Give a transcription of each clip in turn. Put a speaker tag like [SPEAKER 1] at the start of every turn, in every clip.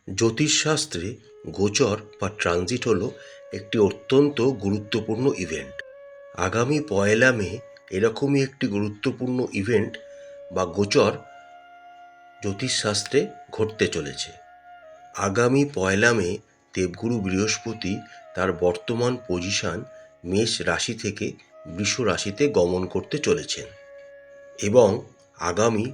[SPEAKER 1] জ্যোতিষশাস্ত্রে গোচর বা ট্রানজিট হলো একটি অত্যন্ত গুরুত্বপূর্ণ ইভেন্ট। আগামী 1 মে এরকমই একটি গুরুত্বপূর্ণ ইভেন্ট বা গোচর জ্যোতিষশাস্ত্রে ঘটতে চলেছে। আগামী 1 মে দেবগুরু বৃহস্পতি তার বর্তমান পজিশন মেষ রাশি থেকে বৃষ রাশিতে গমন করতে চলেছেন এবং আগামী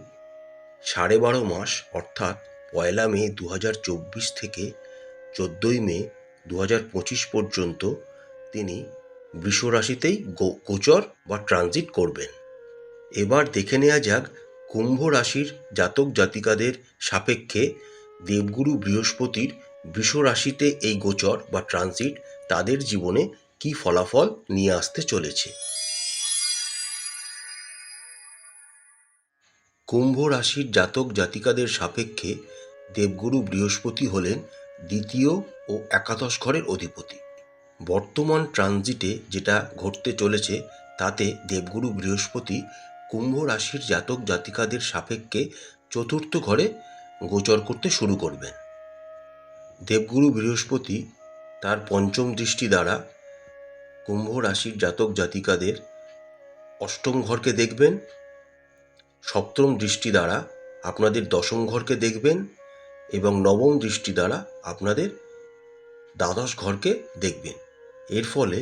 [SPEAKER 1] 12.5 মাস অর্থাৎ 1 মে 2024 থেকে 14 মে 2025 পর্যন্ত তিনি বৃষ রাশিতেই গোচর বা ট্রানজিট করবেন। এবার দেখে নেওয়া যাক কুম্ভ রাশির জাতক জাতিকাদের সাপেক্ষে দেবগুরু বৃহস্পতির বৃষ রাশিতে এই গোচর বা ট্রানজিট তাদের জীবনে কী ফলাফল নিয়ে আসতে চলেছে। কুম্ভ রাশির জাতক জাতিকাদের সাপেক্ষে দেবগুরু বৃহস্পতি হলেন দ্বিতীয় ও একাদশ ঘরের অধিপতি। বর্তমান ট্রানজিটে যেটা ঘটতে চলেছে তাতে দেবগুরু বৃহস্পতি কুম্ভ রাশির জাতক জাতিকাদের সাপেক্ষে চতুর্থ ঘরে গোচর করতে শুরু করবেন। দেবগুরু বৃহস্পতি তার পঞ্চম দৃষ্টি দ্বারা কুম্ভ রাশির জাতক জাতিকাদের অষ্টম ঘরকে দেখবেন, সপ্তম দৃষ্টি দ্বারা আপনাদের দশম ঘরকে দেখবেন এবং নবম দৃষ্টি দ্বারা আপনাদের দ্বাদশ ঘরকে দেখবেন। এর ফলে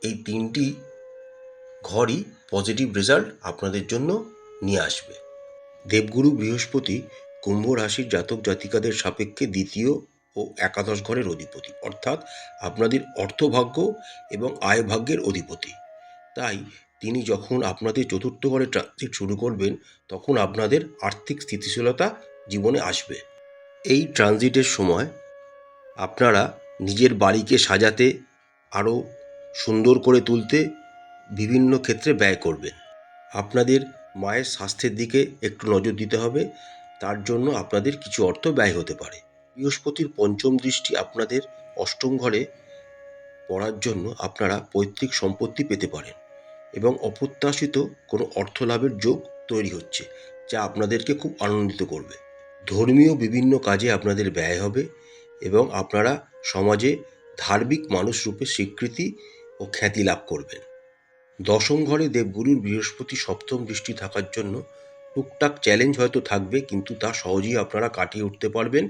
[SPEAKER 1] এই তিনটি ঘরই পজিটিভ রেজাল্ট আপনাদের জন্য নিয়ে আসবে। দেবগুরু বৃহস্পতি কুম্ভ রাশির জাতক জাতিকাদের সাপেক্ষে দ্বিতীয় ও একাদশ ঘরের অধিপতি, অর্থাৎ আপনাদের অর্থভাগ্য এবং আয় ভাগ্যের অধিপতি। তাই তিনি যখন আপনাদের চতুর্থ ঘরে ট্রানজিট শুরু করবেন তখন আপনাদের আর্থিক স্থিতিশীলতা জীবনে আসবে। এই ট্রানজিটের সময় আপনারা নিজের বাড়িকে সাজাতে, আরও সুন্দর করে তুলতে বিভিন্ন ক্ষেত্রে ব্যয় করবেন। আপনাদের মায়ের স্বাস্থ্যের দিকে একটু নজর দিতে হবে, তার জন্য আপনাদের কিছু অর্থ ব্যয় হতে পারে। বৃহস্পতির পঞ্চম দৃষ্টি আপনাদের অষ্টম ঘরে পড়ার জন্য আপনারা পৈতৃক সম্পত্তি পেতে পারেন এবং অপ্রত্যাশিত কোনো অর্থ লাভের যোগ তৈরি হচ্ছে, যা আপনাদেরকে খুব আনন্দিত করবে। ধর্মীয় বিভিন্ন কাজে আপনাদের ব্যয় হবে এবং আপনারা সমাজে ধার্মিক মানুষ রূপে স্বীকৃতি ও খ্যাতি লাভ করবেন। দশম ঘরে দেবগুরুর বৃহস্পতি সপ্তম দৃষ্টি থাকার জন্য টুকটাক চ্যালেঞ্জ হয়তো থাকবে, কিন্তু তা সহজেই আপনারা কাটিয়ে উঠতে পারবেন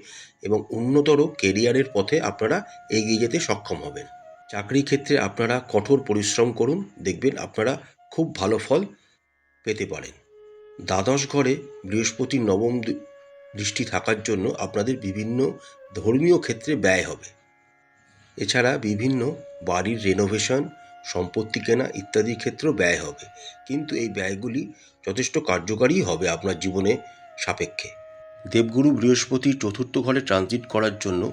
[SPEAKER 1] এবং উন্নতর কেরিয়ারের পথে আপনারা এগিয়ে যেতে সক্ষম হবেন। চাকরি ক্ষেত্রে আপনারা কঠোর পরিশ্রম করুন, দেখবেন আপনারা খুব ভালো ফল পেতে পারেন। দ্বাদশ ঘরে বৃহস্পতির নবম দৃষ্টি থাকার জন্য আপনাদের বিভিন্ন ধর্মীয় ক্ষেত্রে ব্যয় হবে। এছাড়া বিভিন্ন বাড়ির রেনোভেশন, সম্পত্তি কেনা ইত্যাদি ক্ষেত্রেও ব্যয় হবে, কিন্তু এই ব্যয়গুলি যথেষ্ট কার্যকারী হবে আপনার জীবনে সাপেক্ষে। দেবগুরু বৃহস্পতি চতুর্থ ঘরে ট্রানজিট করার জন্য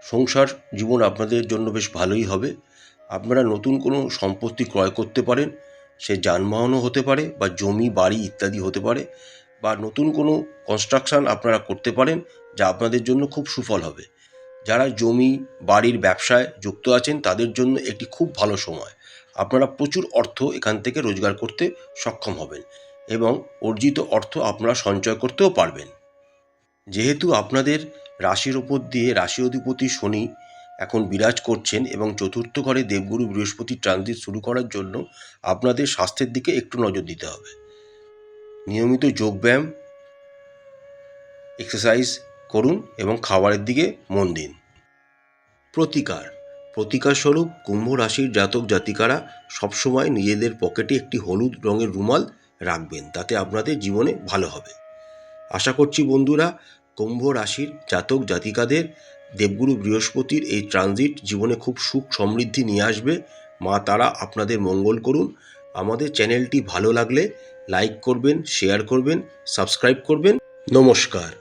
[SPEAKER 1] সংসার জীবন আপনাদের জন্য বেশ ভালোই হবে। আপনারা নতুন কোনো সম্পত্তি ক্রয় করতে পারেন, সে যানবাহনও হতে পারে বা জমি বাড়ি ইত্যাদি হতে পারে, বা নতুন কোনো কনস্ট্রাকশন আপনারা করতে পারেন, যা আপনাদের জন্য খুব সুফল হবে। যারা জমি বাড়ির ব্যবসায় যুক্ত আছেন তাদের জন্য একটি খুব ভালো সময়। আপনারা প্রচুর অর্থ এখান থেকে রোজগার করতে সক্ষম হবেন এবং অর্জিত অর্থ আপনারা সঞ্চয় করতেও পারবেন। যেহেতু আপনাদের রাশির ওপর দিয়ে রাশি অধিপতি শনি এখন বিরাজ করছেন এবং চতুর্থ ঘরে দেবগুরু বৃহস্পতি ট্রানজিট শুরু করার জন্য আপনাদের স্বাস্থ্যের দিকে একটু নজর দিতে হবে। নিয়মিত যোগব্যায়াম, এক্সারসাইজ করুন এবং খাবারের দিকে মন দিন। প্রতিকার স্বরূপ কুম্ভ রাশির জাতক জাতিকারা সবসময় নিজেদের পকেটে একটি হলুদ রঙের রুমাল রাখবেন, তাতে আপনাদের জীবনে ভালো হবে। আশা করছি বন্ধুরা, কুম্ভ রাশির জাতক জাতিকাদের দেবগুরু বৃহস্পতির এই ট্রানজিট জীবনে খুব সুখ সমৃদ্ধি নিয়ে আসবে। মা তারা আপনাদের মঙ্গল করুন। আমাদের চ্যানেলটি ভালো লাগলে লাইক করবেন, শেয়ার করবেন, সাবস্ক্রাইব করবেন। নমস্কার।